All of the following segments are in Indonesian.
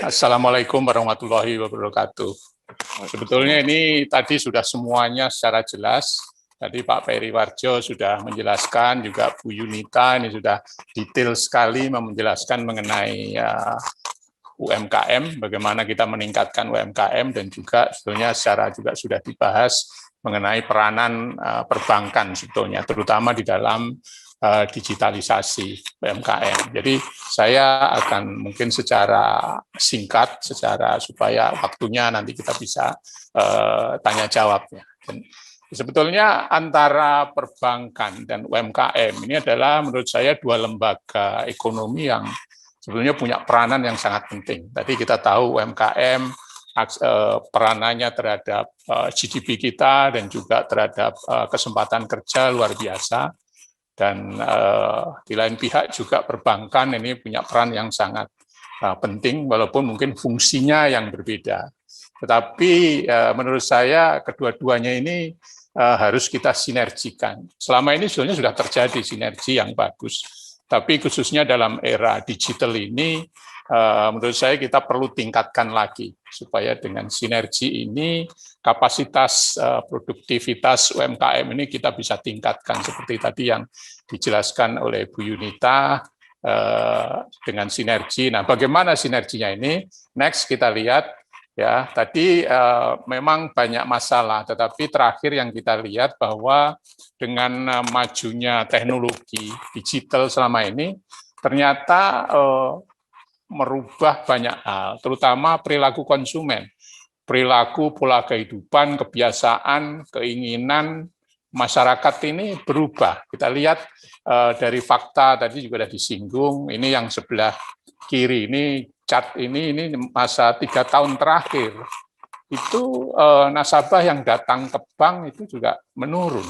Assalamualaikum warahmatullahi wabarakatuh. Sebetulnya ini tadi sudah semuanya secara jelas. Tadi Pak Peri Warjo sudah menjelaskan, juga Bu Yunita ini sudah detail sekali menjelaskan mengenai UMKM, bagaimana kita meningkatkan UMKM, dan juga sebetulnya secara juga sudah dibahas mengenai peranan perbankan sebetulnya, terutama di dalam digitalisasi UMKM. Jadi saya akan mungkin secara singkat, supaya waktunya nanti kita bisa tanya jawabnya. Dan sebetulnya antara perbankan dan UMKM ini adalah menurut saya dua lembaga ekonomi yang sebetulnya punya peranan yang sangat penting. Tadi kita tahu UMKM peranannya terhadap GDP kita dan juga terhadap kesempatan kerja luar biasa. Dan di lain pihak juga perbankan ini punya peran yang sangat penting, walaupun mungkin fungsinya yang berbeda. Tetapi menurut saya kedua-duanya ini harus kita sinergikan. Selama ini sebenarnya sudah terjadi sinergi yang bagus, tapi khususnya dalam era digital ini, menurut saya kita perlu tingkatkan lagi, supaya dengan sinergi ini, kapasitas produktivitas UMKM ini kita bisa tingkatkan, seperti tadi yang dijelaskan oleh Bu Yunita, dengan sinergi. Nah, bagaimana sinerginya ini? Next kita lihat, ya, tadi memang banyak masalah, tetapi terakhir yang kita lihat bahwa dengan majunya teknologi digital selama ini, ternyata merubah banyak hal, terutama perilaku konsumen, perilaku pola kehidupan, kebiasaan, keinginan masyarakat ini berubah. Kita lihat dari fakta tadi juga sudah disinggung, ini yang sebelah kiri, ini chart ini masa 3 tahun terakhir, itu nasabah yang datang ke bank itu juga menurun.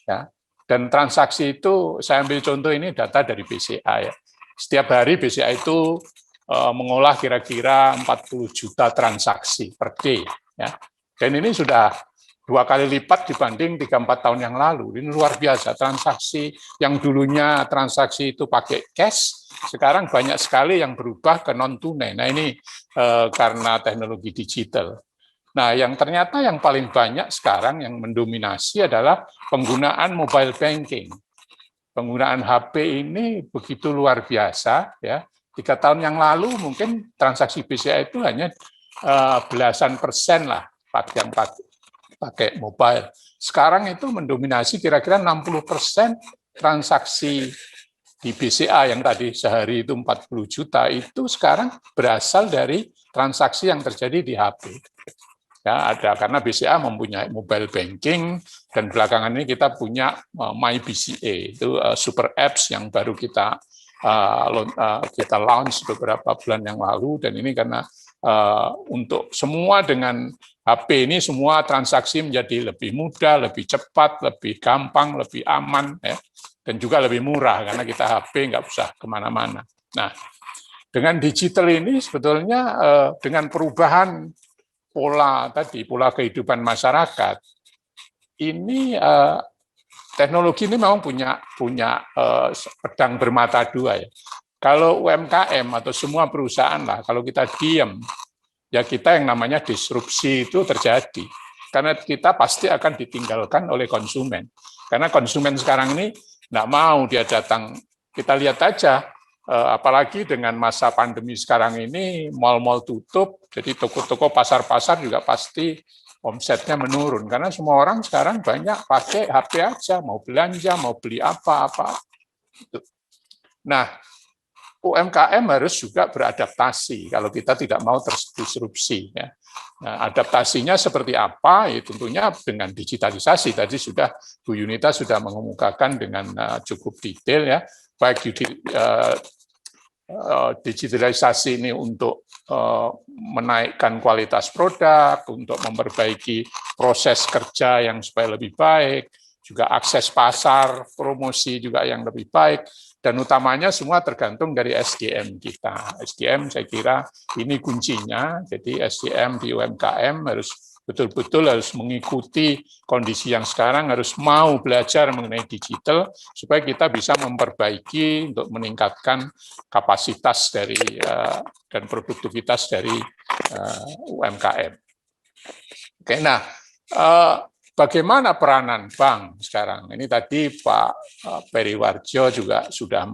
Ya. Dan transaksi itu, saya ambil contoh ini data dari BCA ya. Setiap hari BCA itu mengolah kira-kira 40 juta transaksi per day. Ya. Dan ini sudah 2 kali lipat dibanding 3-4 tahun yang lalu. Ini luar biasa, transaksi yang dulunya transaksi itu pakai cash, sekarang banyak sekali yang berubah ke non-tunai. Nah ini karena teknologi digital. Nah yang ternyata yang paling banyak sekarang yang mendominasi adalah penggunaan mobile banking. Penggunaan HP ini begitu luar biasa, ya. 3 tahun yang lalu mungkin transaksi BCA itu hanya belasan persen lah yang pakai mobile. Sekarang itu mendominasi kira-kira 60% transaksi di BCA yang tadi sehari itu 40 juta, itu sekarang berasal dari transaksi yang terjadi di HP. Ya, ada karena BCA mempunyai mobile banking, dan belakangan ini kita punya MyBCA, itu super apps yang baru kita launch beberapa bulan yang lalu, dan ini karena untuk semua dengan HP ini semua transaksi menjadi lebih mudah, lebih cepat, lebih gampang, lebih aman, ya, dan juga lebih murah karena kita HP nggak usah kemana-mana. Nah, dengan digital ini sebetulnya dengan perubahan pola kehidupan masyarakat, ini teknologi ini memang punya pedang bermata dua ya. Kalau UMKM atau semua perusahaan lah, kalau kita diam, ya kita yang namanya disrupsi itu terjadi. Karena kita pasti akan ditinggalkan oleh konsumen. Karena konsumen sekarang ini nggak mau dia datang. Kita lihat aja, apalagi dengan masa pandemi sekarang ini, mal-mal tutup, jadi toko-toko, pasar-pasar juga pasti omsetnya menurun. Karena semua orang sekarang banyak pakai HP aja, mau belanja, mau beli apa-apa. Nah, UMKM harus juga beradaptasi kalau kita tidak mau terdisrupsi. Ya. Nah, adaptasinya seperti apa? Ya, tentunya dengan digitalisasi. Tadi sudah Bu Yunita sudah mengemukakan dengan cukup detail ya, baik digitalisasi ini untuk menaikkan kualitas produk, untuk memperbaiki proses kerja yang supaya lebih baik, juga akses pasar, promosi juga yang lebih baik, dan utamanya semua tergantung dari SDM kita. SDM saya kira ini kuncinya, jadi SDM di UMKM harus betul-betul harus mengikuti kondisi yang sekarang, harus mau belajar mengenai digital, supaya kita bisa memperbaiki untuk meningkatkan kapasitas dari dan produktivitas dari UMKM. Oke, nah bagaimana peranan bank sekarang? Ini tadi Pak Periwarjo juga sudah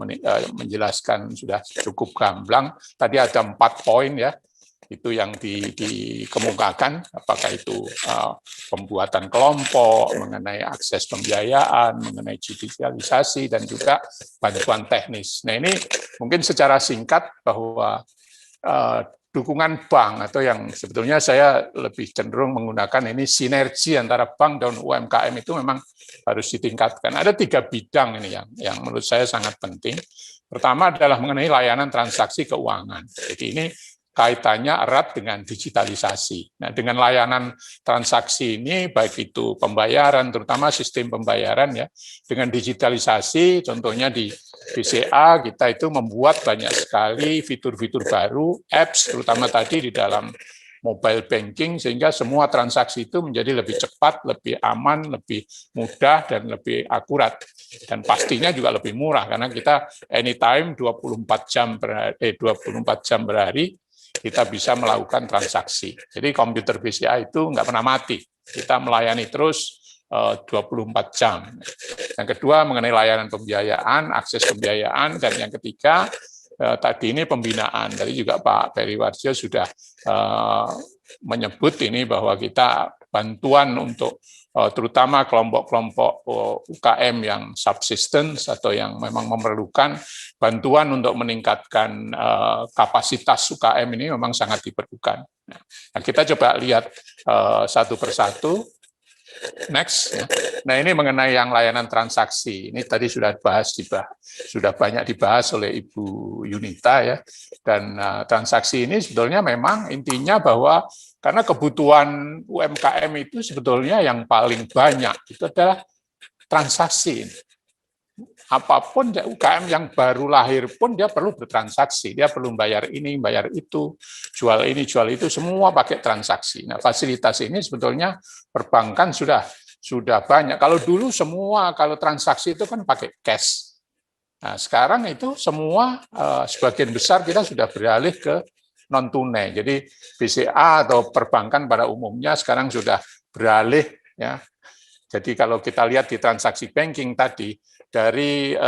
menjelaskan, sudah cukup gamblang. Tadi ada 4 poin ya, itu yang dikemukakan, apakah itu pembuatan kelompok, mengenai akses pembiayaan, mengenai digitalisasi, dan juga bantuan teknis. Nah ini mungkin secara singkat bahwa dukungan bank, atau yang sebetulnya saya lebih cenderung menggunakan ini sinergi antara bank dan UMKM itu memang harus ditingkatkan. Ada 3 bidang ini yang menurut saya sangat penting. Pertama adalah mengenai layanan transaksi keuangan. Jadi ini kaitannya erat dengan digitalisasi. Nah, dengan layanan transaksi ini, baik itu pembayaran, terutama sistem pembayaran ya, dengan digitalisasi, contohnya di BCA kita itu membuat banyak sekali fitur-fitur baru, apps, terutama tadi di dalam mobile banking, sehingga semua transaksi itu menjadi lebih cepat, lebih aman, lebih mudah, dan lebih akurat. Dan pastinya juga lebih murah, karena kita anytime 24 jam berhari, kita bisa melakukan transaksi. Jadi komputer BCA itu nggak pernah mati. Kita melayani terus 24 jam. Yang kedua mengenai layanan pembiayaan, akses pembiayaan, dan yang ketiga tadi ini pembinaan. Tadi juga Pak Periwarjo sudah menyebut ini bahwa kita bantuan untuk terutama kelompok-kelompok UKM yang subsistence atau yang memang memerlukan bantuan untuk meningkatkan kapasitas UKM ini memang sangat diperlukan. Nah, kita coba lihat satu persatu. Next. Nah ini mengenai yang layanan transaksi. Ini tadi sudah banyak dibahas oleh Ibu Yunita ya. Dan transaksi ini sebetulnya memang intinya bahwa karena kebutuhan UMKM itu sebetulnya yang paling banyak itu adalah transaksi. Apapun UKM yang baru lahir pun dia perlu bertransaksi, dia perlu bayar ini, bayar itu, jual ini, jual itu, semua pakai transaksi. Nah, fasilitas ini sebetulnya perbankan sudah banyak. Kalau dulu semua kalau transaksi itu kan pakai cash. Nah, sekarang itu semua sebagian besar kita sudah beralih ke non tunai. Jadi BCA atau perbankan pada umumnya sekarang sudah beralih ya. Jadi kalau kita lihat di transaksi banking tadi, dari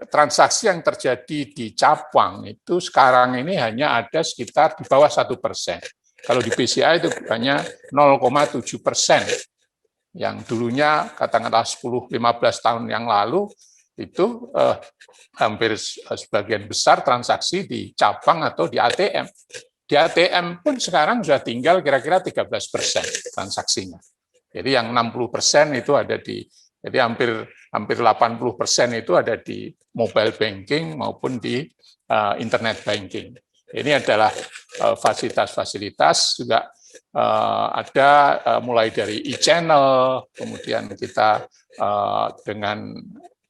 transaksi yang terjadi di cabang itu sekarang ini hanya ada sekitar di bawah 1%. Kalau di BCA itu hanya 0,7%. Yang dulunya katakanlah 10-15 tahun yang lalu itu hampir sebagian besar transaksi di cabang atau di ATM. Di ATM pun sekarang sudah tinggal kira-kira 13% transaksinya. Jadi yang 60% itu ada jadi hampir 80% itu ada di mobile banking maupun di internet banking. Ini adalah fasilitas-fasilitas juga ada mulai dari e-channel, kemudian kita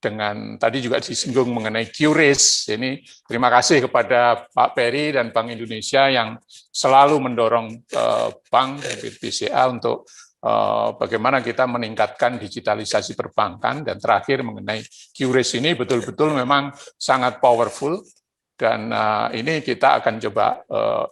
dengan tadi juga disinggung mengenai QRIS. Ini terima kasih kepada Pak Peri dan Bank Indonesia yang selalu mendorong Bank BCA untuk bagaimana kita meningkatkan digitalisasi perbankan, dan terakhir mengenai QRIS ini betul-betul memang sangat powerful, dan ini kita akan coba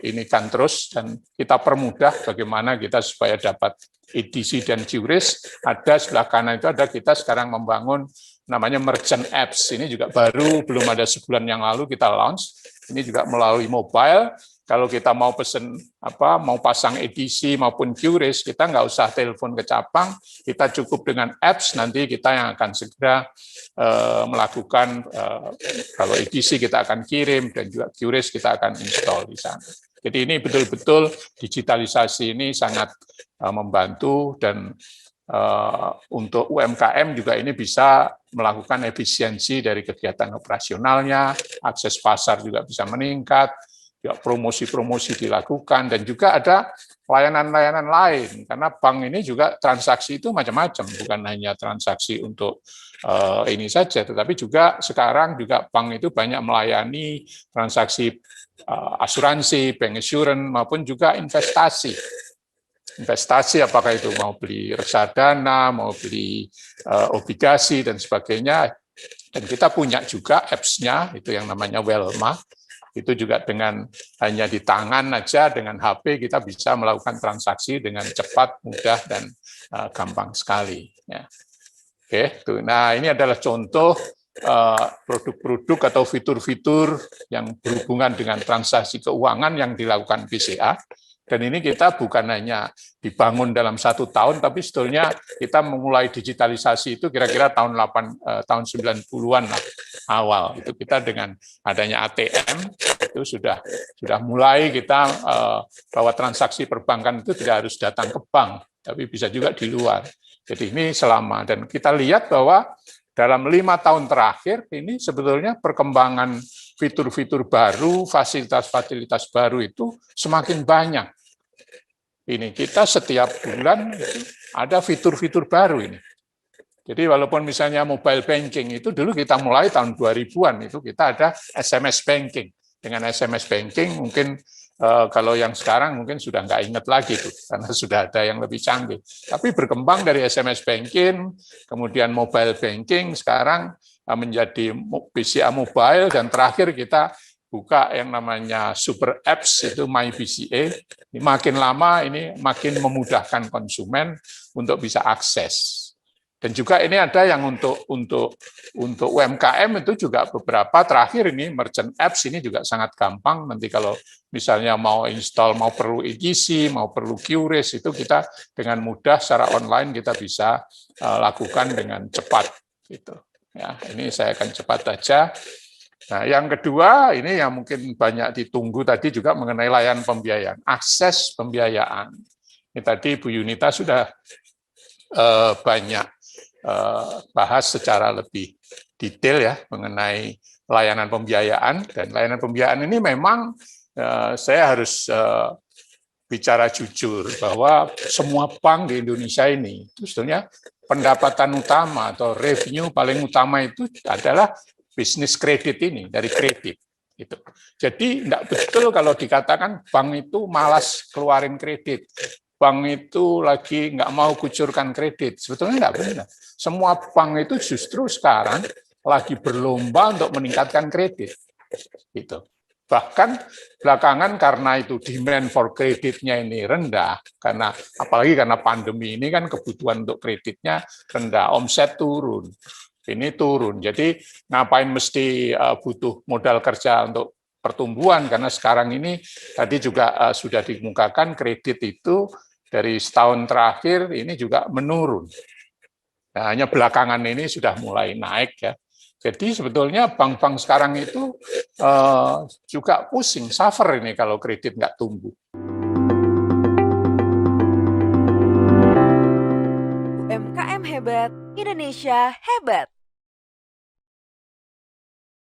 inikan terus, dan kita permudah bagaimana kita supaya dapat EDC dan QRIS. Ada sebelah kanan itu ada kita sekarang membangun namanya merchant apps. Ini juga baru, belum ada sebulan yang lalu kita launch. Ini juga melalui mobile. Kalau kita mau pesen mau pasang edisi maupun QRIS, kita nggak usah telepon ke cabang, kita cukup dengan apps, nanti kita yang akan segera melakukan, kalau edisi kita akan kirim, dan juga QRIS kita akan install di sana. Jadi ini betul-betul digitalisasi ini sangat membantu, dan untuk UMKM juga ini bisa melakukan efisiensi dari kegiatan operasionalnya, akses pasar juga bisa meningkat. juga promosi-promosi dilakukan, dan juga ada layanan-layanan lain, karena bank ini juga transaksi itu macam-macam, bukan hanya transaksi untuk ini saja, tetapi juga sekarang juga bank itu banyak melayani transaksi asuransi, bank assurance, maupun juga investasi. Investasi apakah itu mau beli reksadana, mau beli obligasi, dan sebagainya. Dan kita punya juga apps-nya, itu yang namanya Welma. Itu juga dengan hanya di tangan aja, dengan HP kita bisa melakukan transaksi dengan cepat, mudah, dan gampang sekali. Ya. Oke, tuh. Nah ini adalah contoh produk-produk atau fitur-fitur yang berhubungan dengan transaksi keuangan yang dilakukan BCA. Dan ini kita bukan hanya dibangun dalam 1 tahun, tapi sebetulnya kita memulai digitalisasi itu kira-kira tahun 90-an awal. Itu kita dengan adanya ATM itu sudah mulai kita bahwa transaksi perbankan itu tidak harus datang ke bank, tapi bisa juga di luar. Jadi ini selama, dan kita lihat bahwa dalam 5 tahun terakhir ini sebetulnya perkembangan fitur-fitur baru, fasilitas-fasilitas baru itu semakin banyak. Ini kita setiap bulan ada fitur-fitur baru ini. Jadi walaupun misalnya mobile banking itu dulu kita mulai tahun 2000-an, itu kita ada SMS banking. Dengan SMS banking mungkin kalau yang sekarang mungkin sudah nggak ingat lagi tuh, karena sudah ada yang lebih canggih. Tapi berkembang dari SMS banking, kemudian mobile banking, sekarang menjadi BCA Mobile, dan terakhir kita buka yang namanya super apps, itu My BCA. Makin lama ini makin memudahkan konsumen untuk bisa akses. Dan juga ini ada yang untuk UMKM itu juga beberapa terakhir ini merchant apps ini juga sangat gampang. Nanti kalau misalnya mau install, mau perlu EGC, mau perlu QRIS, itu kita dengan mudah secara online kita bisa lakukan dengan cepat. Gitu. Ya, ini saya akan cepat saja. Nah, yang kedua ini yang mungkin banyak ditunggu tadi juga mengenai layanan pembiayaan, akses pembiayaan. Ini tadi Bu Yunita sudah banyak bahas secara lebih detail ya mengenai layanan pembiayaan, dan layanan pembiayaan ini memang saya harus bicara jujur bahwa semua bank di Indonesia ini itu sebetulnya pendapatan utama atau revenue paling utama itu adalah bisnis kredit ini, dari kredit. Gitu. Jadi tidak betul kalau dikatakan bank itu malas keluarin kredit, bank itu lagi nggak mau kucurkan kredit. Sebetulnya tidak benar. Semua bank itu justru sekarang lagi berlomba untuk meningkatkan kredit. Gitu. Bahkan belakangan karena itu demand for kreditnya ini rendah, karena apalagi karena pandemi ini kan kebutuhan untuk kreditnya rendah, omset turun. Ini turun, jadi ngapain mesti butuh modal kerja untuk pertumbuhan, karena sekarang ini tadi juga sudah dikemukakan kredit itu dari setahun terakhir ini juga menurun. Nah, hanya belakangan ini sudah mulai naik ya. Jadi sebetulnya bank-bank sekarang itu juga pusing, suffer ini kalau kredit nggak tumbuh. UMKM hebat, Indonesia hebat.